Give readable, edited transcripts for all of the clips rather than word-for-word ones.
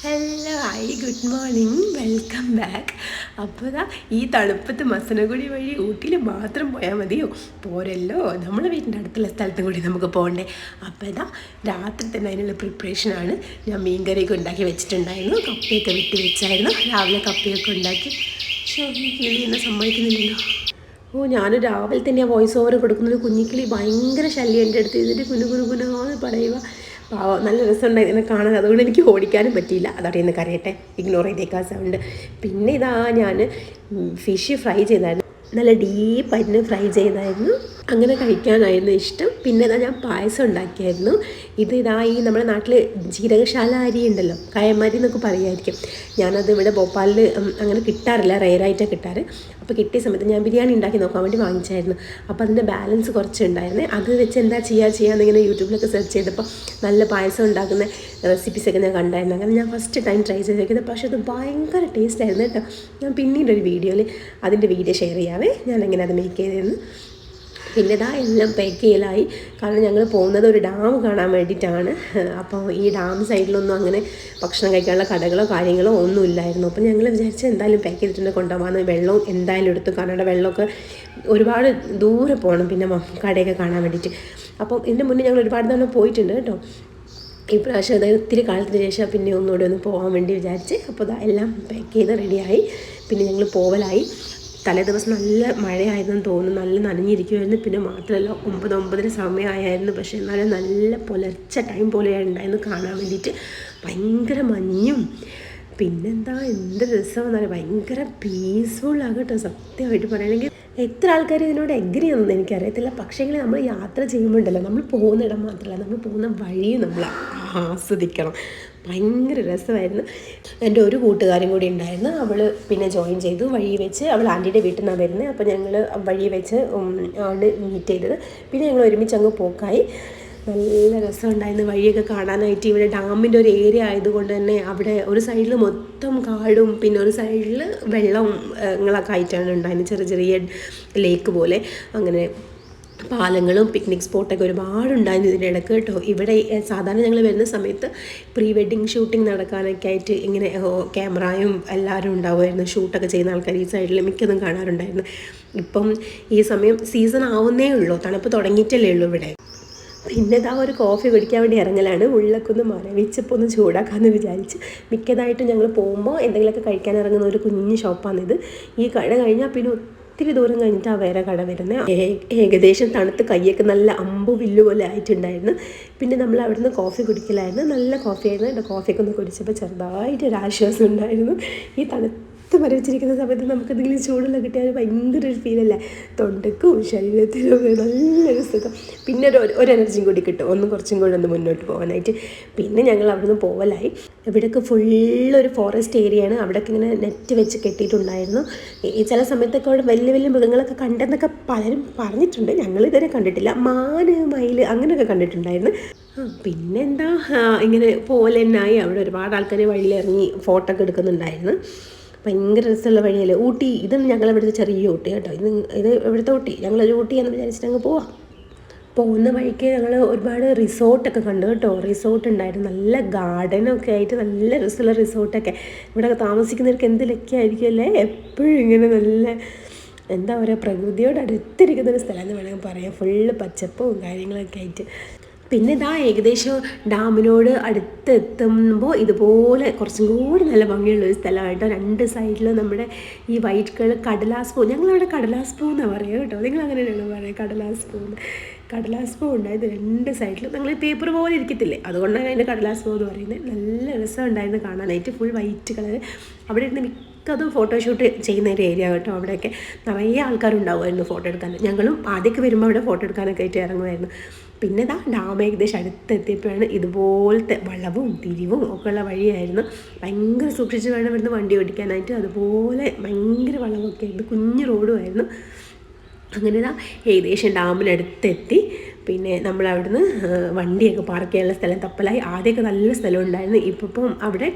Hello hi good morning welcome back. അപ്പോൾ ഇതാ ഈ തണുപ്പത്ത് മസനഗുഡി വഴി ഊട്ടിയിൽ മാത്രം പോയാൽ മതിയോ? പോരല്ലോ, നമ്മളെ വീടിൻ്റെ അടുത്തുള്ള സ്ഥലത്തും കൂടി നമുക്ക് പോകണ്ടേ. അപ്പോൾ ഇതാ രാത്രി തന്നെ അതിനുള്ള പ്രിപ്പറേഷനാണ്. ഞാൻ മീൻകറിയൊക്കെ ഉണ്ടാക്കി വെച്ചിട്ടുണ്ടായിരുന്നു, കപ്പയൊക്കെ വിട്ട് വെച്ചായിരുന്നു. രാവിലെ കപ്പയൊക്കെ ഉണ്ടാക്കി. പക്ഷേ ഈ കിളി എന്നെ സമ്മതിക്കുന്നില്ലല്ലോ. ഞാൻ രാവിലെ തന്നെ വോയിസ് ഓവർ കൊടുക്കുന്നത് കുഞ്ഞിക്കിളി ഭയങ്കര ശല്യം എൻ്റെ അടുത്ത് ഇതിൻ്റെ കുനുകുനുകുനാന്ന് പറയുക. നല്ല രസമുണ്ടായി ഇതിനെ കാണാൻ. അതുകൊണ്ട് എനിക്ക് ഓടിക്കാനും പറ്റിയില്ല. അതവിടെ നിന്ന് കരയട്ടെ, ഇഗ്നോർ ചെയ്തേക്കാൻ സൗണ്ട്. പിന്നെ ഇതാ ഞാൻ ഫിഷ് ഫ്രൈ ചെയ്തായിരുന്നു, നല്ല ഡീപ്പായിട്ട് ഫ്രൈ ചെയ്തായിരുന്നു. അങ്ങനെ കഴിക്കാനായിരുന്നു ഇഷ്ടം. പിന്നെ ഇതാ ഞാൻ പായസം ഉണ്ടാക്കിയായിരുന്നു. ഇതാ ഈ നമ്മുടെ നാട്ടിൽ ജീരകശാല അരി ഉണ്ടല്ലോ, കയമരി എന്നൊക്കെ പറയുമായിരിക്കും. ഞാനത് ഇവിടെ ഭോപ്പാലിൽ അങ്ങനെ കിട്ടാറില്ല, റെയറായിട്ടാണ് കിട്ടാറ്. അപ്പോൾ കിട്ടിയ സമയത്ത് ഞാൻ ബിരിയാണി ഉണ്ടാക്കി നോക്കാൻ വേണ്ടി വാങ്ങിച്ചായിരുന്നു. അപ്പോൾ അതിൻ്റെ ബാലൻസ് കുറച്ചുണ്ടായിരുന്നേ. അത് വെച്ച് എന്താ ചെയ്യാന്നിങ്ങനെ യൂട്യൂബിലൊക്കെ സെർച്ച് ചെയ്തപ്പോൾ നല്ല പായസം ഉണ്ടാക്കുന്ന റെസിപ്പീസൊക്കെ ഞാൻ കണ്ടായിരുന്നു. അങ്ങനെ ഞാൻ ഫസ്റ്റ് ടൈം ട്രൈ ചെയ്തേക്കുന്നത്. പക്ഷേ അത് ഭയങ്കര ടേസ്റ്റ് ആയിരുന്നു കേട്ടോ. ഞാൻ പിന്നീടൊരു വീഡിയോയിൽ അതിൻ്റെ വീഡിയോ ഷെയർ ചെയ്യാവേ, ഞാൻ എങ്ങനെ അത് മേക്ക് ചെയ്തതെന്ന്. പിന്നെ ഇതാ എല്ലാം പാക്ക് ചെയ്യലായി. കാരണം ഞങ്ങൾ പോകുന്നത് ഒരു ഡാം കാണാൻ വേണ്ടിയിട്ടാണ്. അപ്പോൾ ഈ ഡാം സൈഡിലൊന്നും അങ്ങനെ ഭക്ഷണം കഴിക്കാനുള്ള കടകളോ കാര്യങ്ങളോ ഒന്നും ഇല്ലായിരുന്നു. അപ്പോൾ ഞങ്ങൾ വിചാരിച്ച് എന്തായാലും പാക്ക് ചെയ്തിട്ടുണ്ട് കൊണ്ടുപോകാമെന്ന്. വെള്ളവും എന്തായാലും എടുത്തു, കാരണം വെള്ളമൊക്കെ ഒരുപാട് ദൂരെ പോകണം പിന്നെ കടയൊക്കെ കാണാൻ വേണ്ടിയിട്ട്. അപ്പോൾ ഇതിൻ്റെ മുന്നേ ഞങ്ങൾ ഒരുപാട് തവണ പോയിട്ടുണ്ട് കേട്ടോ. ഇപ്രാവശ്യം അതായത് ഒത്തിരി കാലത്തിന് ശേഷം പിന്നെ ഒന്നുകൂടെ ഒന്ന് പോകാൻ വേണ്ടി വിചാരിച്ച്. അപ്പോൾ എല്ലാം പാക്ക് ചെയ്ത് റെഡിയായി. പിന്നെ ഞങ്ങൾ പോവലായി. തലേ ദിവസം നല്ല മഴയായിരുന്നെന്ന് തോന്നുന്നു, നല്ല നനഞ്ഞിരിക്കുമായിരുന്നു. പിന്നെ മാത്രമല്ല 9 സമയമായിരുന്നു. പക്ഷേ എന്നാലും നല്ല പുലർച്ച ടൈം പോലെയാണ് ഉണ്ടായിരുന്നു കാണാൻ വേണ്ടിയിട്ട്. ഭയങ്കര മഞ്ഞും പിന്നെന്താ എന്ത് രസമെന്നാലും ഭയങ്കര പീസ്ഫുള്ളാണ് കേട്ടോ. സത്യമായിട്ട് പറയുകയാണെങ്കിൽ എത്ര ആൾക്കാർ ഇതിനോട് എഗ്രി ഒന്നും എനിക്കറിയത്തില്ല. പക്ഷേങ്കിൽ നമ്മൾ യാത്ര ചെയ്യുമ്പോഴല്ലോ, നമ്മൾ പോകുന്നിടം മാത്രമല്ല നമ്മൾ പോകുന്ന വഴിയും നമ്മൾ ആസ്വദിക്കണം. ഭയങ്കര രസമായിരുന്നു. എൻ്റെ ഒരു കൂട്ടുകാരും കൂടി ഉണ്ടായിരുന്നു, അവൾ പിന്നെ ജോയിൻ ചെയ്തു. വഴി വെച്ച് അവൾ ആൻറ്റിയുടെ വീട്ടിൽ നിന്നാണ് വരുന്നത്. അപ്പോൾ ഞങ്ങൾ വഴി വെച്ച് ആണ് മീറ്റ് ചെയ്തത്. പിന്നെ ഞങ്ങൾ ഒരുമിച്ച് അങ്ങ് പോക്കായി. നല്ല രസമുണ്ടായിരുന്നു വഴിയൊക്കെ കാണാനായിട്ട്. ഇവിടെ ഡാമിൻ്റെ ഒരു ഏരിയ ആയതുകൊണ്ട് തന്നെ അവിടെ ഒരു സൈഡിൽ മൊത്തം കാടും പിന്നെ ഒരു സൈഡിൽ വെള്ളങ്ങളൊക്കെ ആയിട്ടാണ് ഉണ്ടായിരുന്നത്, ചെറിയ ചെറിയ ലേക്ക് പോലെ. അങ്ങനെ പാലങ്ങളും പിക്നിക് സ്പോട്ടൊക്കെ ഒരുപാടുണ്ടായിരുന്നു ഇതിൻ്റെ ഇടയ്ക്ക് കേട്ടോ. ഇവിടെ സാധാരണ ഞങ്ങൾ വരുന്ന സമയത്ത് പ്രീ വെഡ്ഡിങ് ഷൂട്ടിംഗ് നടക്കാനൊക്കെ ആയിട്ട് ഇങ്ങനെ ക്യാമറയും എല്ലാവരും ഉണ്ടാവുമായിരുന്നു. ഷൂട്ടൊക്കെ ചെയ്യുന്ന ആൾക്കാർ ഈ സൈഡിൽ മിക്കതും കാണാറുണ്ടായിരുന്നു. ഇപ്പം ഈ സമയം സീസൺ ആവുന്നേ ഉള്ളൂ, തണുപ്പ് തുടങ്ങിയിട്ടല്ലേ ഉള്ളൂ ഇവിടെ. പിന്നെ ഇതാ ഒരു കോഫി കുടിക്കാൻ വേണ്ടി ഇറങ്ങലാണ്. ഉള്ളൊക്കെ ഒന്ന് മരവിച്ചപ്പോൾ ഒന്ന് ചൂടാക്കാമെന്ന് വിചാരിച്ച്. മിക്കതായിട്ടും ഞങ്ങൾ പോകുമ്പോൾ എന്തെങ്കിലുമൊക്കെ കഴിക്കാൻ ഇറങ്ങുന്ന ഒരു കുഞ്ഞ് ഷോപ്പാണിത്. ഈ കട കഴിഞ്ഞാൽ പിന്നെ ഒത്തിരി ദൂരം കഴിഞ്ഞിട്ടാണ് വേറെ കട വരുന്നത്. ഏകദേശം തണുത്ത് കൈയൊക്കെ നല്ല അമ്പു വില്ലു പോലെ ആയിട്ടുണ്ടായിരുന്നു. പിന്നെ നമ്മൾ അവിടുന്ന് കോഫി കുടിക്കലായിരുന്നു. നല്ല കോഫി ആയിരുന്നു. എൻ്റെ കോഫിയൊക്കെ ഒന്ന് കുടിച്ചപ്പോൾ ചെറുതായിട്ടൊരു ആശ്വാസം ഉണ്ടായിരുന്നു. ഈ മരവിച്ചിരിക്കുന്ന സമയത്ത് നമുക്ക് എന്തെങ്കിലും ചൂടുള്ള കിട്ടിയാൽ ഭയങ്കര ഒരു ഫീലല്ലേ, തൊണ്ടക്കും ശരീരത്തിനും നല്ലൊരു സുഖം. പിന്നെ ഒരു എനർജിയും കൂടി കിട്ടും, കുറച്ചും കൂടി ഒന്ന് മുന്നോട്ട് പോകാനായിട്ട്. പിന്നെ ഞങ്ങൾ അവിടുന്ന് പോവലായി. ഇവിടെയൊക്കെ ഫുള്ളൊരു ഫോറസ്റ്റ് ഏരിയയാണ്. അവിടെയൊക്കെ ഇങ്ങനെ നെറ്റ് വെച്ച് കെട്ടിയിട്ടുണ്ടായിരുന്നു. ഈ ചില സമയത്തൊക്കെ അവിടെ വലിയ വലിയ മൃഗങ്ങളൊക്കെ കണ്ടെന്നൊക്കെ പലരും പറഞ്ഞിട്ടുണ്ട്. ഞങ്ങളിതുവരെ കണ്ടിട്ടില്ല. മാന് മയിൽ അങ്ങനെയൊക്കെ കണ്ടിട്ടുണ്ടായിരുന്നു. പിന്നെന്താ ഇങ്ങനെ പോലെന്നായി അവിടെ ഒരുപാട് ആൾക്കാർ വഴിയിലിറങ്ങി ഫോട്ടോ ഒക്കെ എടുക്കുന്നുണ്ടായിരുന്നു. ഭയങ്കര രസമുള്ള വഴിയല്ലേ ഊട്ടി. ഇതാണ് ഞങ്ങളിവിടുത്തെ ചെറിയ ഊട്ടി കേട്ടോ. ഇത് ഇവിടുത്തെ ഊട്ടി. ഞങ്ങളൊരു ഊട്ടിയാന്ന് വിചാരിച്ചിട്ട് അങ്ങ് പോവാം. പോകുന്ന വഴിക്ക് ഞങ്ങൾ ഒരുപാട് റിസോർട്ടൊക്കെ കണ്ടു കേട്ടോ. റിസോർട്ട് ഉണ്ടായിരുന്നു, നല്ല ഗാർഡനൊക്കെ ആയിട്ട് നല്ല രസമുള്ള റിസോർട്ടൊക്കെ. ഇവിടെ താമസിക്കുന്നവർക്ക് എന്ത് ലക്കായിരിക്കും അല്ലേ, എപ്പോഴും ഇങ്ങനെ നല്ല എന്താ പറയുക, പ്രകൃതിയോട് അടുത്തിരിക്കുന്നൊരു സ്ഥലം എന്ന് വേണമെങ്കിൽ പറയാം. ഫുള്ള് പച്ചപ്പും കാര്യങ്ങളൊക്കെ ആയിട്ട്. പിന്നെ ഇതാ ഏകദേശം ഡാമിനോട് അടുത്തെത്തുമ്പോൾ ഇതുപോലെ കുറച്ചും കൂടി നല്ല ഭംഗിയുള്ളൊരു സ്ഥലമായിട്ടോ. രണ്ട് സൈഡിലും നമ്മുടെ ഈ വൈറ്റ് കളർ കടലാസ് പൂ, ഞങ്ങളിവിടെ കടലാസ് പൂ എന്നാണ് പറയുക കേട്ടോ. നിങ്ങൾ അങ്ങനെയാണോ പറയുക കടലാസ് പൂ ഉണ്ടായത് രണ്ട് സൈഡിലും. ഞങ്ങൾ പേപ്പർ പോലെ ഇരിക്കത്തില്ലേ, അതുകൊണ്ടാണ് അതിൻ്റെ കടലാസ് പൂ എന്ന് പറയുന്നത്. നല്ല രസം ഉണ്ടായിരുന്നു കാണാനായിട്ട്. Full white colour. അവിടെ ഇരുന്ന് മിക്കതും ഫോട്ടോഷൂട്ട് ചെയ്യുന്ന ഒരു ഏരിയ കേട്ടോ. അവിടെയൊക്കെ നിറയെ ആൾക്കാരുണ്ടാവുമായിരുന്നു ഫോട്ടോ എടുക്കാൻ. ഞങ്ങളും ആദ്യമൊക്കെ വരുമ്പോൾ അവിടെ ഫോട്ടോ എടുക്കാനൊക്കെ ആയിട്ട് ഇറങ്ങുമായിരുന്നു. പിന്നെ ഇതാ ഡാം ഏകദേശം അടുത്തെത്തിയപ്പോഴാണ് ഇതുപോലത്തെ വളവും തിരിവും ഒക്കെ ഉള്ള വഴിയായിരുന്നു. ഭയങ്കര സൂക്ഷിച്ച് വേണം ഇവിടുന്ന് വണ്ടി ഓടിക്കാനായിട്ട്. അതുപോലെ ഭയങ്കര വളവൊക്കെ ആയിരുന്നു, കുഞ്ഞു റോഡുമായിരുന്നു. അങ്ങനെ ഇതാ ഏകദേശം ഡാമിനടുത്തെത്തി. പിന്നെ നമ്മൾ അവിടുന്ന് വണ്ടിയൊക്കെ പാർക്ക് ചെയ്യാനുള്ള സ്ഥലം തപ്പലായി. ആദ്യമൊക്കെ നല്ല സ്ഥലം ഉണ്ടായിരുന്നു. ഇപ്പം അവിടെ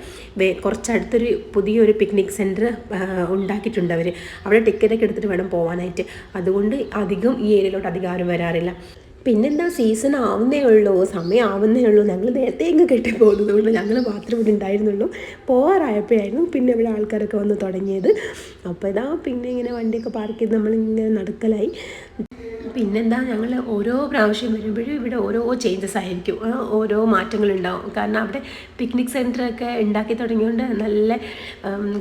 കുറച്ചടുത്തൊരു പുതിയൊരു പിക്നിക് സെൻറ്റർ ഉണ്ടാക്കിയിട്ടുണ്ട് അവർ. അവിടെ ടിക്കറ്റൊക്കെ എടുത്തിട്ട് വേണം പോകാനായിട്ട്. അതുകൊണ്ട് അധികം ഈ ഏരിയയിലോട്ട് അധികം ആരും വരാറില്ല. പിന്നെന്താ സീസൺ ആവുന്നേ ഉള്ളൂ, സമയം ആവുന്നേ ഉള്ളൂ. ഞങ്ങൾ നേരത്തെ ഇങ്ങ് കെട്ടി പോകുന്നത് കൊണ്ട് ഞങ്ങൾ മാത്രമേ ഇവിടെ ഉണ്ടായിരുന്നുള്ളൂ. പോകാറായപ്പോഴായിരുന്നു പിന്നെ ഇവിടെ ആൾക്കാരൊക്കെ വന്ന് തുടങ്ങിയത്. അപ്പോൾ ഇതാ പിന്നെ ഇങ്ങനെ വണ്ടിയൊക്കെ പാർക്ക് ചെയ്ത് നമ്മളിങ്ങനെ നടക്കലായി. പിന്നെന്താ ഞങ്ങൾ ഓരോ പ്രാവശ്യം വരുമ്പോഴും ഇവിടെ ഓരോ ചേഞ്ചസ് ആയിരിക്കും, ഓരോ മാറ്റങ്ങളുണ്ടാവും. കാരണം അവിടെ പിക്നിക് സെൻറ്ററൊക്കെ ഉണ്ടാക്കി തുടങ്ങിയതുകൊണ്ട് നല്ല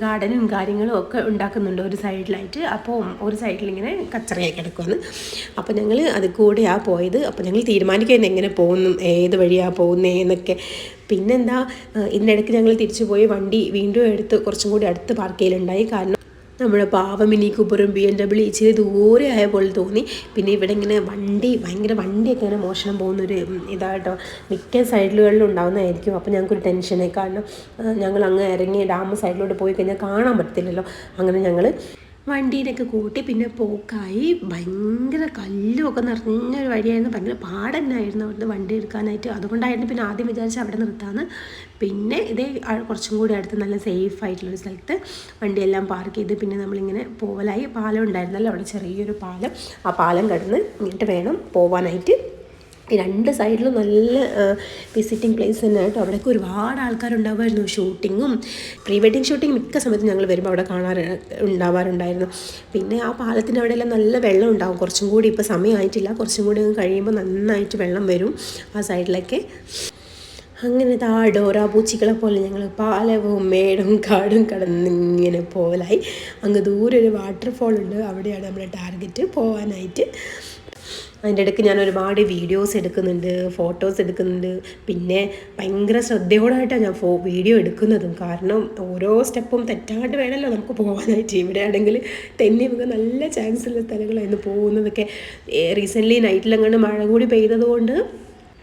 ഗാർഡനും കാര്യങ്ങളും ഒക്കെ ഉണ്ടാക്കുന്നുണ്ട് ഒരു സൈഡിലായിട്ട്. അപ്പോൾ ഒരു സൈഡിലിങ്ങനെ കച്ചറയായി കിടക്കുമെന്ന്. അപ്പോൾ ഞങ്ങൾ അത് കൂടെയാണ് പോയത്. അപ്പോൾ ഞങ്ങൾ തീരുമാനിക്കുന്നത് എങ്ങനെ പോകുന്നു, ഏത് വഴിയാണ് പോകുന്നത് എന്നൊക്കെ. പിന്നെന്താ ഇതിനിടയ്ക്ക് ഞങ്ങൾ തിരിച്ചു പോയി വണ്ടി വീണ്ടും എടുത്ത് കുറച്ചും കൂടി അടുത്ത് പാർക്ക് ചെയ്യലുണ്ടായി. കാരണം നമ്മുടെ പാവം മിനി കൂപ്പറും BMW ഇച്ചിരി ദൂരെ ആയ പോലെ തോന്നി. പിന്നെ ഇവിടെ ഇങ്ങനെ ഭയങ്കര വണ്ടിയൊക്കെ ഇങ്ങനെ മോഷണം പോകുന്നൊരു ഇതായിട്ടോ മിക്ക സൈഡിലുകളിലും ഉണ്ടാകുന്നതായിരിക്കും. അപ്പോൾ ഞങ്ങൾക്കൊരു ടെൻഷനായി. കാരണം ഞങ്ങൾ അങ്ങ് ഇറങ്ങി ഡാം സൈഡിലോട്ട് പോയി കഴിഞ്ഞാൽ കാണാൻ പറ്റത്തില്ലല്ലോ. അങ്ങനെ ഞങ്ങൾ വണ്ടീനൊക്കെ കൂട്ടി പിന്നെ പോക്കായി. ഭയങ്കര കല്ലുമൊക്കെ നിറഞ്ഞൊരു വഴിയായിരുന്നു, ഭയങ്കര പാടന്നായിരുന്നു അവിടുന്ന് വണ്ടി എടുക്കാനായിട്ട്. അതുകൊണ്ടായിരുന്നു പിന്നെ ആദ്യം വിചാരിച്ച് അവിടെ നിർത്താമെന്ന്. പിന്നെ ഇതേ കുറച്ചും കൂടി അടുത്ത് നല്ല സേഫ് ആയിട്ടുള്ളൊരു സ്ഥലത്ത് വണ്ടിയെല്ലാം പാർക്ക് ചെയ്ത് പിന്നെ നമ്മളിങ്ങനെ പോവലായി. പാലം ഉണ്ടായിരുന്നല്ലോ അവിടെ, ചെറിയൊരു പാലം. ആ പാലം കടന്ന് ഇങ്ങോട്ട് വേണം പോവാനായിട്ട്. രണ്ട് സൈഡിലും നല്ല വിസിറ്റിംഗ് പ്ലേസ് തന്നെ ആയിട്ട്. അവിടെയൊക്കെ ഒരുപാട് ആൾക്കാരുണ്ടാവുമായിരുന്നു. ഷൂട്ടിങ്ങും പ്രീ വെഡിങ് ഷൂട്ടിങ് മിക്ക സമയത്തും ഞങ്ങൾ വരുമ്പോൾ അവിടെ ഉണ്ടാവാറുണ്ടായിരുന്നു. പിന്നെ ആ പാലത്തിൻ്റെ അവിടെയെല്ലാം നല്ല വെള്ളം ഉണ്ടാവും. കുറച്ചും കൂടി ഇപ്പോൾ സമയമായിട്ടില്ല, കുറച്ചും കൂടി കഴിയുമ്പോൾ നന്നായിട്ട് വെള്ളം വരും ആ സൈഡിലൊക്കെ. അങ്ങനെ ഡോറ പൂച്ചികളെ പോലെ ഞങ്ങൾ പാലവും മേടും കാടും കടന്നിങ്ങനെ പോകലായി. അങ്ങ് ദൂരെ ഒരു വാട്ടർഫോൾ ഉണ്ട്, അവിടെയാണ് നമ്മുടെ ടാർഗറ്റ് പോകാനായിട്ട്. അതിൻ്റെ ഇടയ്ക്ക് ഞാൻ ഒരുപാട് വീഡിയോസ് എടുക്കുന്നുണ്ട്, ഫോട്ടോസ് എടുക്കുന്നുണ്ട്. പിന്നെ ഭയങ്കര ശ്രദ്ധയോടായിട്ടാണ് ഞാൻ വീഡിയോ എടുക്കുന്നതും. കാരണം ഓരോ സ്റ്റെപ്പും തെറ്റാണ്ട് വേണമല്ലോ നമുക്ക് പോകാനായിട്ട്. ഇവിടെ ആണെങ്കിൽ തെന്നി വീഴാൻ നല്ല ചാൻസുള്ള സ്ഥലങ്ങളായിരുന്നു പോകുന്നതൊക്കെ. റീസെൻ്റ്ലി നൈറ്റിലെങ്ങാണ്ട് മഴ കൂടി പെയ്തതുകൊണ്ട്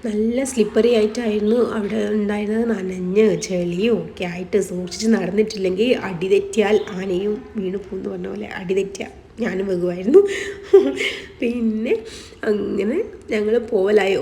നല്ല സ്ലിപ്പറി ആയിട്ടായിരുന്നു അവിടെ ഉണ്ടായിരുന്നത്. നനഞ്ഞ് ചെളിയും ഒക്കെ ആയിട്ട് സൂക്ഷിച്ച് നടന്നിട്ടില്ലെങ്കിൽ അടി തെറ്റിയാൽ ആനയും വീണ് പോകുന്നു പറഞ്ഞ പോലെ അടി തെറ്റിയാൽ ഞാനും വെകുമായിരുന്നു. പിന്നെ അങ്ങനെ ഞങ്ങൾ പോവലായി.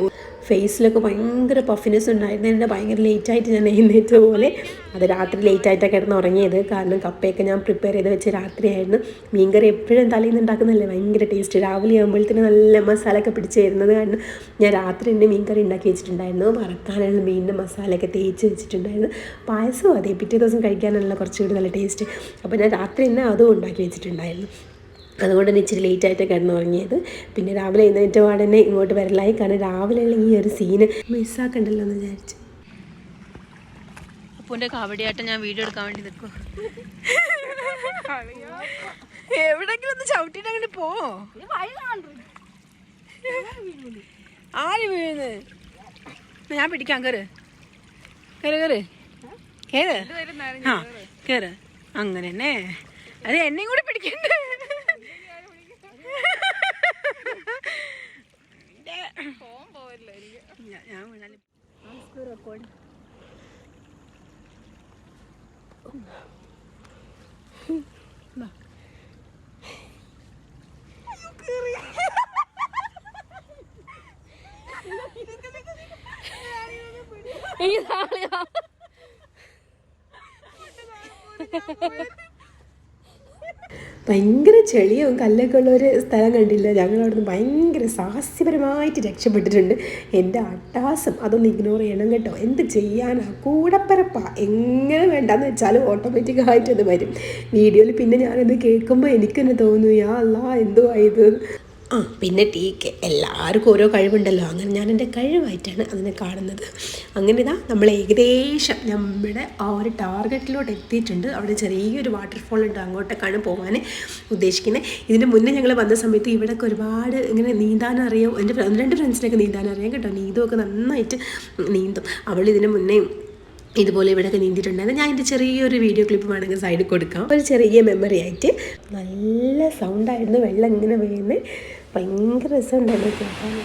ഫേസിലൊക്കെ ഭയങ്കര പഫിനെസ് ഉണ്ടായിരുന്നു. എൻ്റെ ഭയങ്കര ലേറ്റായിട്ട് ഞാൻ എഴുന്നേറ്റ പോലെ. അത് രാത്രി ലേറ്റായിട്ടാണ് കിടന്ന് ഉറങ്ങിയത്. കാരണം കപ്പയൊക്കെ ഞാൻ പ്രിപ്പയർ ചെയ്ത് വെച്ച് രാത്രിയായിരുന്നു. മീൻകറി എപ്പോഴും തലേന്ന് ഉണ്ടാക്കുന്നതല്ലേ ഭയങ്കര ടേസ്റ്റ്. രാവിലെ ആകുമ്പോഴത്തേന് നല്ല മസാലയൊക്കെ പിടിച്ച് തരുന്നത് കാരണം ഞാൻ രാത്രി എൻ്റെ മീൻകറി ഉണ്ടാക്കി വെച്ചിട്ടുണ്ടായിരുന്നു. വറക്കാനുള്ള മീനിൻ്റെ മസാലയൊക്കെ തേച്ച് വെച്ചിട്ടുണ്ടായിരുന്നു. പായസവും അതേ പിറ്റേ ദിവസം കഴിക്കാനുള്ള കുറച്ചുകൂടി നല്ല ടേസ്റ്റ്. അപ്പോൾ ഞാൻ രാത്രി തന്നെ അതും ഉണ്ടാക്കി വെച്ചിട്ടുണ്ടായിരുന്നു. അതുകൊണ്ട് തന്നെ ഇച്ചിരി ലേറ്റായിട്ട് കിടന്നുറങ്ങിയത്. പിന്നെ രാവിലെ എഴുന്നേറ്റ പാടന്നെ ഇങ്ങോട്ട് വരലായി. കാരണം രാവിലെയുള്ള ഈ ഒരു സീന് മിസ്സാക്കണ്ടല്ലോ എന്ന് വിചാരിച്ചു. അപ്പൂൻ്റെ കാവടിയായിട്ട് ഞാൻ വീഡിയോ എടുക്കാൻ വേണ്ടി നിൽക്കും. എവിടെങ്കിലും ഒന്ന് ചവിട്ടിട്ട് അങ്ങനെ പോ. ആര് വീഴുന്നത്? ഞാൻ പിടിക്കാം. കയറ് കയറ് കയറ് കയറ്. ആ കയറ്. അങ്ങനെ തന്നെ. അത് എന്നെയും കൂടി പിടിക്കണ്ടേ? ഞാൻ വീണാലും റെക്കോർഡ്. ഭയങ്കര ചെളിയും കല്ലൊക്കെ ഉള്ളൊരു സ്ഥലം കണ്ടില്ല. ഞങ്ങളവിടുന്ന് ഭയങ്കര സാഹസ്യപരമായിട്ട് രക്ഷപ്പെട്ടിട്ടുണ്ട്. എൻ്റെ അട്ടാസം അതൊന്ന് ഇഗ്നോർ ചെയ്യണം കേട്ടോ. എന്ത് ചെയ്യാനാ, കൂടപ്പരപ്പാ. എങ്ങനെ വേണ്ടാന്ന് വെച്ചാലും ഓട്ടോമാറ്റിക്കായിട്ട് അത് വരും വീഡിയോയിൽ. പിന്നെ ഞാനത് കേൾക്കുമ്പോൾ എനിക്കെന്നെ തോന്നുന്നു യാ അല്ലാ എന്തുവാ ഇത്. പിന്നെ ടീക്ക് എല്ലാവർക്കും ഓരോ കഴിവുണ്ടല്ലോ. അങ്ങനെ ഞാൻ എൻ്റെ കഴിവായിട്ടാണ് അതിനെ കാണുന്നത്. അങ്ങനെ ഇതാ നമ്മൾ ഏകദേശം നമ്മുടെ ആ ഒരു ടാർഗറ്റിലോട്ട് എത്തിയിട്ടുണ്ട്. അവിടെ ചെറിയൊരു വാട്ടർഫോൾ ഉണ്ട്, അങ്ങോട്ടേക്കാണ് പോകാൻ ഉദ്ദേശിക്കുന്നത്. ഇതിന് മുന്നേ ഞങ്ങൾ വന്ന സമയത്ത് ഇവിടെയൊക്കെ ഒരുപാട് ഇങ്ങനെ നീന്താനറിയാം. എൻ്റെ 2 ഫ്രണ്ട്സിനൊക്കെ നീന്താനറിയാം കേട്ടോ. നീന്തുമൊക്കെ നന്നായിട്ട് നീന്തും. അവൾ ഇതിന് മുന്നേ ഇതുപോലെ ഇവിടെയൊക്കെ നീന്തിയിട്ടുണ്ടായിരുന്നു. ഞാൻ എൻ്റെ ചെറിയൊരു വീഡിയോ ക്ലിപ്പ് വേണമെങ്കിൽ സൈഡിൽ കൊടുക്കാം. ഒരു ചെറിയ മെമ്മറി ആയിട്ട്. നല്ല സൗണ്ടായിരുന്നു വെള്ളം ഇങ്ങനെ വീഴുന്നത്. ഭയങ്കര രസമുണ്ടായിരുന്നു കേൾക്കാൻ.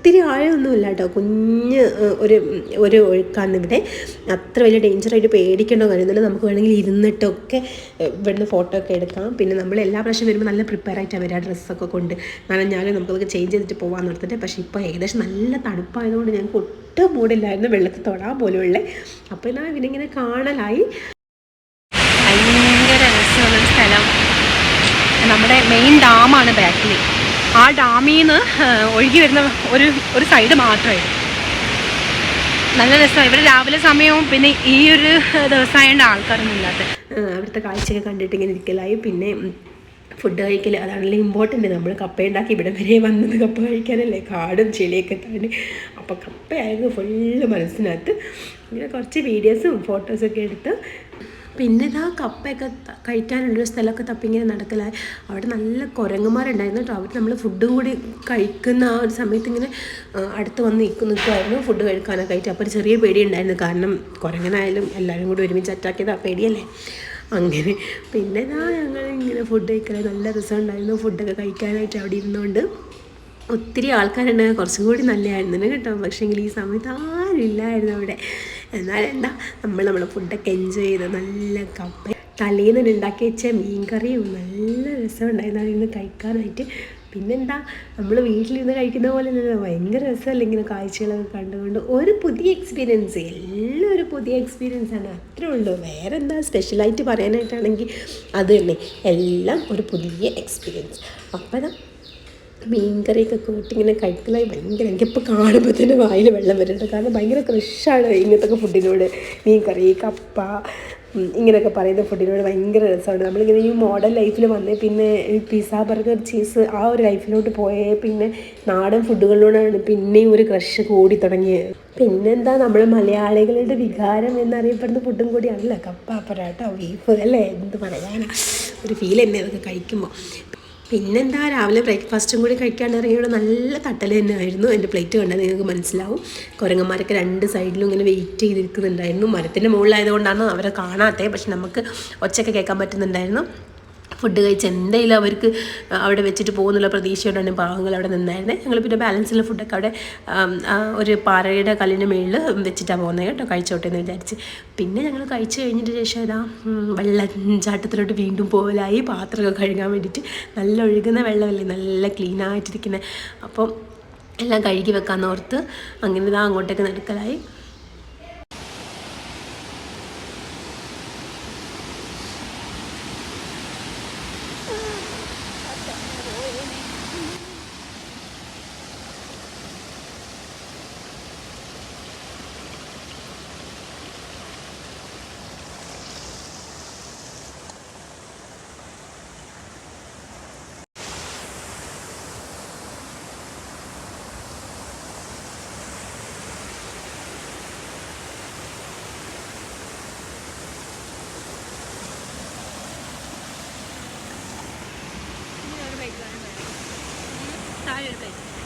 ഒത്തിരി ആഴമൊന്നുമില്ല കേട്ടോ, കുഞ്ഞ് ഒരു ഒഴുക്കാണ് ഇവിടെ. അത്ര വലിയ ഡേഞ്ചറായിട്ട് പേടിക്കേണ്ട കാര്യമൊന്നുമില്ല. നമുക്ക് വേണമെങ്കിൽ ഇരുന്നിട്ടൊക്കെ ഇവിടുന്ന് ഫോട്ടോ ഒക്കെ എടുക്കാം. പിന്നെ നമ്മൾ എല്ലാ പ്രാവശ്യം വരുമ്പോൾ നല്ല പ്രിപ്പയർ ആയിട്ടാണ് വരിക, ഡ്രസ്സൊക്കെ കൊണ്ട് നനഞ്ഞാലും നമുക്കതൊക്കെ ചേഞ്ച് ചെയ്തിട്ട് പോകാൻ നിർത്തിട്ട്. പക്ഷേ ഇപ്പോൾ ഏകദേശം നല്ല തണുപ്പായതുകൊണ്ട് ഞങ്ങൾക്ക് ഒട്ടും മൂടില്ലായിരുന്നു വെള്ളത്തിൽ തൊടാൻ പോലും ഉള്ളത്. അപ്പോൾ എന്നാൽ ഇവനിങ്ങനെ കാണലായി. ഭയങ്കര രസമുള്ളൊരു സ്ഥലം. നമ്മുടെ മെയിൻ ഡാമാണ് ബാക്കിൽ. ആ ഡാമിൽ നിന്ന് ഒഴുകി വരുന്ന ഒരു സൈഡ് മാത്രമായിരുന്നു. നല്ല രസമാണ്. ഇവിടെ രാവിലെ സമയവും പിന്നെ ഈ ഒരു ദിവസമായതുകൊണ്ട് ആൾക്കാരൊന്നും ഇല്ലാത്ത അവിടുത്തെ കാഴ്ചയൊക്കെ കണ്ടിട്ട് ഇങ്ങനെ ഇരിക്കലായി. പിന്നെ ഫുഡ് കഴിക്കൽ അതാണല്ലോ ഇമ്പോർട്ടൻ്റ്. നമ്മൾ കപ്പ ഉണ്ടാക്കി ഇവിടെ വരെ വന്നത് കപ്പ കഴിക്കാനല്ലേ, കാടും ചെളിയൊക്കെ തന്നെ. അപ്പോൾ കപ്പയായിരുന്നു ഫുള്ള് മനസ്സിനകത്ത്. ഇങ്ങനെ കുറച്ച് വീഡിയോസും ഫോട്ടോസൊക്കെ എടുത്ത് പിന്നെ ഇതാ കപ്പയൊക്കെ കഴിക്കാനുള്ളൊരു സ്ഥലമൊക്കെ തപ്പിങ്ങനെ നടക്കലായി. അവിടെ നല്ല കുരങ്ങന്മാരുണ്ടായിരുന്നു കേട്ടോ. അവർ നമ്മൾ ഫുഡും കൂടി കഴിക്കുന്ന ആ ഒരു സമയത്ത് ഇങ്ങനെ അടുത്ത് വന്ന് നിൽക്കുമായിരുന്നു ഫുഡ് കഴിക്കാനൊക്കെ ആയിട്ട്. അപ്പോൾ ഒരു ചെറിയ പേടി ഉണ്ടായിരുന്നു, കാരണം കുരങ്ങനായാലും എല്ലാവരും കൂടി ഒരുമിച്ച് അറ്റാക്ക് ചെയ്താൽ പേടിയല്ലേ. അങ്ങനെ പിന്നെ ഇതാ ഞങ്ങൾ ഇങ്ങനെ ഫുഡ് കഴിക്കാൻ നല്ല രസമുണ്ടായിരുന്നു. ഫുഡൊക്കെ കഴിക്കാനായിട്ട് അവിടെ ഇരുന്നുകൊണ്ട് ഒത്തിരി ആൾക്കാരുണ്ടെങ്കിൽ കുറച്ചും കൂടി നല്ലതായിരുന്നു കേട്ടോ. പക്ഷേങ്കിൽ ഈ സമയത്ത് ആരും ഇല്ലായിരുന്നു അവിടെ. എന്നാലെന്താ നമ്മളെ ഫുഡൊക്കെ എൻജോയ് ചെയ്ത് നല്ല കപ്പ തലേന്ന് ഉണ്ടാക്കി വെച്ച മീൻകറിയും നല്ല രസമുണ്ടായിരുന്നു അതിന്ന് കഴിക്കാനായിട്ട്. പിന്നെന്താ നമ്മൾ വീട്ടിലിരുന്ന് കഴിക്കുന്ന പോലെ അല്ലല്ലോ, ഭയങ്കര രസമല്ല ഇങ്ങനെ കാഴ്ചകളൊക്കെ കണ്ടുകൊണ്ട്. ഒരു പുതിയ എക്സ്പീരിയൻസ്, എല്ലാം ഒരു പുതിയ എക്സ്പീരിയൻസാണ്, അത്രേ ഉള്ളൂ. വേറെ എന്താ സ്പെഷ്യലായിട്ട് പറയാനായിട്ടാണെങ്കിൽ അത് തന്നെ, എല്ലാം ഒരു പുതിയ എക്സ്പീരിയൻസ്. അപ്പം മീൻകറിയൊക്കെ കൂട്ടിങ്ങനെ കഴിക്കലായി ഭയങ്കര. എനിക്കിപ്പോൾ കാണുമ്പോൾ തന്നെ വായിൽ വെള്ളം വരുന്നുണ്ട്, കാരണം ഭയങ്കര ക്രഷാണ് ഇങ്ങനത്തെ ഫുഡിനോട്. മീൻകറി, കപ്പ, ഇങ്ങനെയൊക്കെ പറയുന്ന ഫുഡിനോട് ഭയങ്കര രസമാണ്. നമ്മളിങ്ങനെ ഈ മോഡേൺ ലൈഫിൽ വന്നേ പിന്നെ പിസ്സ, ബർഗർ, ചീസ് ആ ഒരു ലൈഫിലോട്ട് പോയേ പിന്നെ നാടൻ ഫുഡുകളിലൂടെയാണ് പിന്നെയും ഒരു ക്രഷ് കൂടി തുടങ്ങിയത്. പിന്നെന്താ, നമ്മൾ മലയാളികളുടെ വികാരം എന്നറിയപ്പെടുന്ന ഫുഡും കൂടിയാണല്ലോ കപ്പ, പൊറോട്ട, ബീഫ്, അല്ലേ, എന്ത് പറയാനാ, ഒരു ഫീൽ തന്നെ അതൊക്കെ കഴിക്കുമ്പോൾ. പിന്നെന്താ, രാവിലെ ബ്രേക്ക്ഫാസ്റ്റും കൂടി കഴിക്കാണ്ടിറങ്ങിയോടെ നല്ല തട്ടൽ തന്നെ ആയിരുന്നു. എൻ്റെ പ്ലേറ്റ് കണ്ടാൽ നിങ്ങൾക്ക് മനസ്സിലാവും. കുരങ്ങന്മാരൊക്കെ രണ്ട് സൈഡിലും ഇങ്ങനെ വെയിറ്റ് ചെയ്തിരിക്കുന്നുണ്ടായിരുന്നു. മരത്തിൻ്റെ മുകളിലായതുകൊണ്ടാണ് അവരെ കാണാത്തത്, പക്ഷെ നമുക്ക് ഒച്ചയൊക്കെ കേൾക്കാൻ പറ്റുന്നുണ്ടായിരുന്നു. ഫുഡ് കഴിച്ച് എന്തെങ്കിലും അവർക്ക് അവിടെ വെച്ചിട്ട് പോകുന്നുള്ള പ്രതീക്ഷയോടാണ് പാവങ്ങൾ അവിടെ നിന്നായിരുന്നത്. ഞങ്ങൾ പിന്നെ ബാലൻസുള്ള ഫുഡൊക്കെ അവിടെ ഒരു പാറയുടെ കല്ലിൻ്റെ മുകളിൽ വെച്ചിട്ടാണ് പോകുന്നത് കേട്ടോ, കഴിച്ചോട്ടെ എന്ന് വിചാരിച്ച്. പിന്നെ ഞങ്ങൾ കഴിച്ച് കഴിഞ്ഞിട്ട് ശേഷം ഇതാ വെള്ളച്ചാട്ടത്തിലോട്ട് വീണ്ടും പോകലായി, പാത്രമൊക്കെ കഴുകാൻ വേണ്ടിയിട്ട്. നല്ല ഒഴുകുന്ന വെള്ളമല്ലേ, നല്ല ക്ലീനായിട്ടിരിക്കുന്നത്. അപ്പം എല്ലാം കഴുകി വെക്കാമെന്ന് ഓർത്ത് അങ്ങനെ ഇതാ അങ്ങോട്ടേക്ക് നടക്കലായി.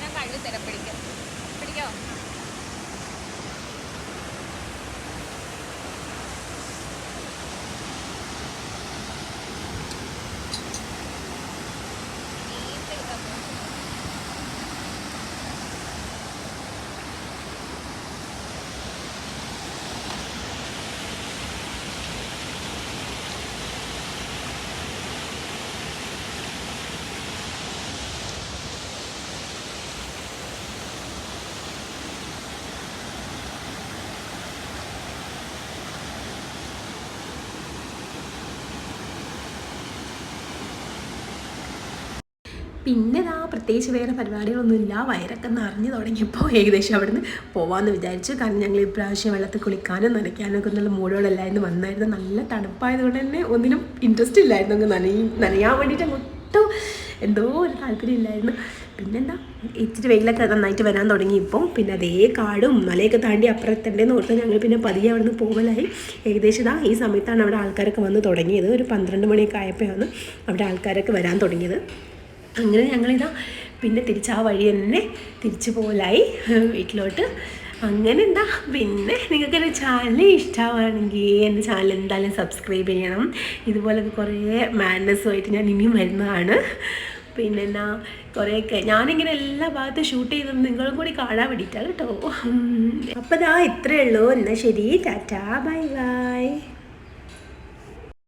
ഞാൻ കഴുകി തരാം, പിടിക്കാവോ? പിന്നെ പ്രത്യേകിച്ച് വേറെ പരിപാടികളൊന്നുമില്ല. വയറൊക്കെ നിറഞ്ഞു തുടങ്ങിയപ്പോൾ ഏകദേശം അവിടെ നിന്ന് പോകാമെന്ന് വിചാരിച്ചു. കാരണം ഞങ്ങൾ ഇപ്രാവശ്യം വെള്ളത്തിൽ കുളിക്കാനും നനയ്ക്കാനൊക്കെ എന്നുള്ള മൂഡോടെല്ലായിരുന്നു വന്നായിരുന്നു. നല്ല തണുപ്പായതുകൊണ്ട് തന്നെ ഒന്നിനും ഇൻട്രസ്റ്റ് ഇല്ലായിരുന്നു, അങ്ങ് നനയാൻ വേണ്ടിയിട്ട് ഒട്ടും എന്തോ ഒരു താല്പര്യം ഇല്ലായിരുന്നു. പിന്നെന്താ, ഇച്ചിരി വെയിലൊക്കെ നന്നായിട്ട് വരാൻ തുടങ്ങിയപ്പോൾ പിന്നെ അതേ കാടും മലയൊക്കെ താണ്ടി അപ്പുറത്തുണ്ടെന്ന് ഓർത്ത് ഞങ്ങൾ പിന്നെ പതിയെ അവിടെ നിന്ന് പോകലായി. ഏകദേശം ഈ സമയത്താണ് അവിടെ ആൾക്കാരൊക്കെ വന്ന് തുടങ്ങിയത്. ഒരു 12 മണിയൊക്കെ ആയപ്പോഴാണ് അവിടെ ആൾക്കാരൊക്കെ വരാൻ തുടങ്ങിയത്. അങ്ങനെ ഞങ്ങളിതാ പിന്നെ തിരിച്ച് ആ വഴി തന്നെ തിരിച്ചു പോകലായി വീട്ടിലോട്ട്. അങ്ങനെ എന്താ, പിന്നെ നിങ്ങൾക്ക് എൻ്റെ ചാനൽ ഇഷ്ടമാണെങ്കിൽ എൻ്റെ ചാനൽ എന്തായാലും സബ്സ്ക്രൈബ് ചെയ്യണം. ഇതുപോലൊക്കെ കുറേ മാഡ്നസ്സുമായിട്ട് ഞാൻ ഇനിയും വരുന്നതാണ്. പിന്നെന്നാ കുറേയൊക്കെ ഞാനിങ്ങനെ എല്ലാ ഭാഗത്തും ഷൂട്ട് ചെയ്തത് നിങ്ങളും കൂടി കാണാൻ വേണ്ടിയിട്ടാണ് കേട്ടോ. അപ്പോൾ ഇത്രയേ ഉള്ളൂ. എന്നാൽ ശരി, ടാറ്റാ, ബൈ ബൈ.